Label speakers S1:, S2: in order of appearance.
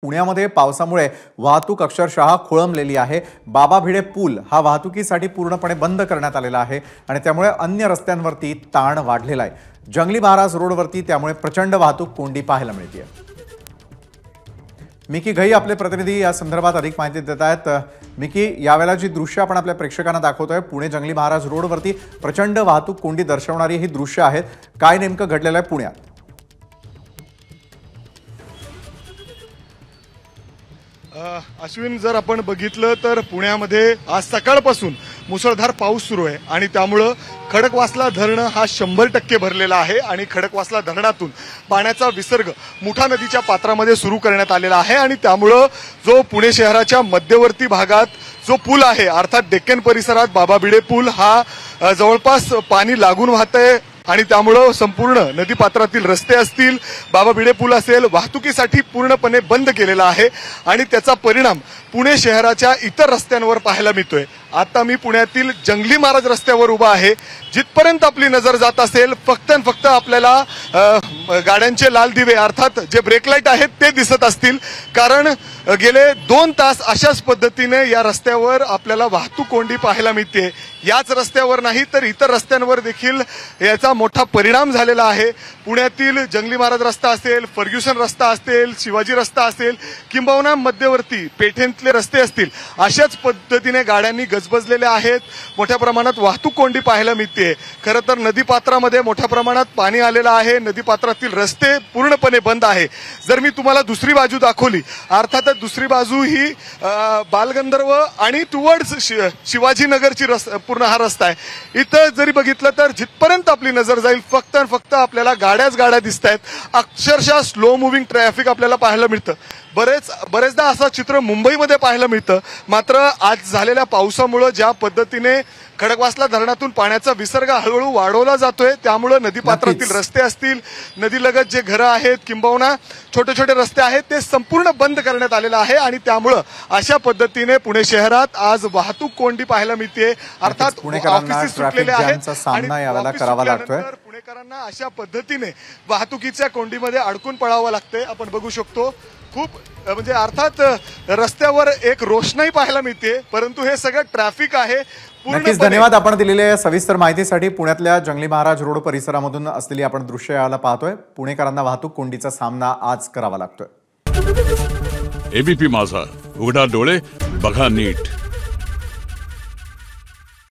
S1: पुण्यामध्ये पावसामुळे वाहतूक अक्षरशः खोळंबलेली आहे। बाबा भिडे पूल हा वाहतुकीसाठी पूर्णपणे बंद करण्यात आलेला आहे आणि त्यामुळे अन्य रस्त्यांवरती ताण वाढलेला आहे। जंगली महाराज रोडवरती त्यामुळे प्रचंड वाहतूक कोंडी पाहायला मिळते। मिकी घई आपले प्रतिनिधी या संदर्भात अधिक माहिती देत आहेत। मिकी, यावेळेला जी दृश्य आपण आपल्या प्रेक्षकांना दाखवतोय, पुणे जंगली महाराज रोडवरती प्रचंड वाहतूक कोंडी दर्शवणारी ही दृश्य आहेत। काय नेमकं घडलेलं आहे पुण्यात?
S2: अश्विन, जर आपण बघितलं तर पुण्यामध्ये आज सकाळपासून मुसळधार पाऊस सुरू आहे आणि त्यामुळं खडकवासला धरण हा 100% भरलेला आहे आणि खडकवासला धरणातून पाण्याचा विसर्ग मुठा नदीच्या पात्रामध्ये सुरू करण्यात आलेला आहे आणि त्यामुळं जो पुणे शहराच्या मध्यवर्ती भागात जो पूल आहे, अर्थात डेक्कन परिसरात बाबा भिडे पूल हा जवळपास पाणी लागून वाहतंय आणि त्यामुळं संपूर्ण नदीपात्रातील रस्ते असतील, बाबा भिडे पूल असेल, वाहतुकीसाठी पूर्णपणे बंद केलेला आहे आणि त्याचा परिणाम पुणे शहराच्या इतर रस्त्यांवर पाहायला मिळतोय। आता मी पुण्यातील जंगली महाराज रस्त्यावर उभा आहे। जिथपर्यंत आपली नजर जात असेल, फक्त आणि फक्त आपल्याला गाड्यांचे लाल दिवे अर्थात जे ब्रेक लाईट आहेत ते दिसत असतील, कारण गेले 2 तास अशाच पद्धतीने या रस्त्यावर आपल्याला वाहतूक कोंडी पाहायला मिळते। याच रस्त्यावर नाही तर इतर रस्त्यांवर देखील याचा मोठा परिणाम झालेला आहे। पुण्यातील जंगली महाराज रस्ता असेल, फर्ग्युसन रस्ता असेल, शिवाजी रस्ता असेल किंबहुना मध्यवर्ती पेठेंतले रस्ते असतील, अशाच पद्धतीने गाड्यांनी गजबजलेल्या आहेत। मोठ्या प्रमाणात वाहतूक कोंडी पाहायला मिळते। खरं तर नदीपात्रामध्ये मोठ्या प्रमाणात पाणी आलेलं आहे। नदीपात्रातील रस्ते पूर्णपणे बंद आहे। जर मी तुम्हाला दुसरी बाजू दाखवली, अर्थातच दुसरी बाजू ही बालगंधर्व आणि टुवर्ड्स शिवाजीनगरची पूर्ण हा रस्ता आहे। इथं जरी बघितलं तर जिथपर्यंत आपली नजर जाईल, फक्त आणि फक्त आपल्याला गाड्याच गाड्या दिसत आहेत। अक्षरशः स्लो मुव्हिंग ट्रॅफिक आपल्याला पाहायला मिळतं। बरेचदा असं चित्र मुंबईमध्ये पाहायला मिळतं, मात्र आज झालेल्या पावसामुळे ज्या पद्धतीने खडकवासला धरणातून पाण्याचा विसर्ग हळूहळू वाढवला जातोय, त्यामुळे नदीपात्रातील रस्ते असतील, नदीलगत जे घरं आहेत किंबहुना छोटे छोटे रस्ते आहेत ते संपूर्ण बंद करण्यात आलेलं आहे आणि त्यामुळे अशा पद्धतीने पुणे शहरात आज वाहतूक कोंडी पाहायला मिळते। अर्थात ऑफिसेस सुटलेले आहेत आणि
S1: करावा लागतोय।
S2: पुणेकरांना अशा पद्धतीने वाहतुकीच्या कोंडीमध्ये अडकून पडावं लागतंय। आपण बघू शकतो खूप म्हणजे अर्थात रस्त्यावर एक रोषणाई पाहायला मिळते, परंतु हे सगळं ट्रॅफिक आहे।
S1: नक्कीच धन्यवाद आपण दिलेल्या सविस्तर माहितीसाठी। पुण्यातल्या जंगली महाराज रोड परिसरामधून असलेली आपण दृश्य याला पाहतोय। पुणेकरांना वाहतूक कोंडीचा सामना आज करावा लागतोय।
S3: एबीपी माझा, उघडा डोळे बघा नीट।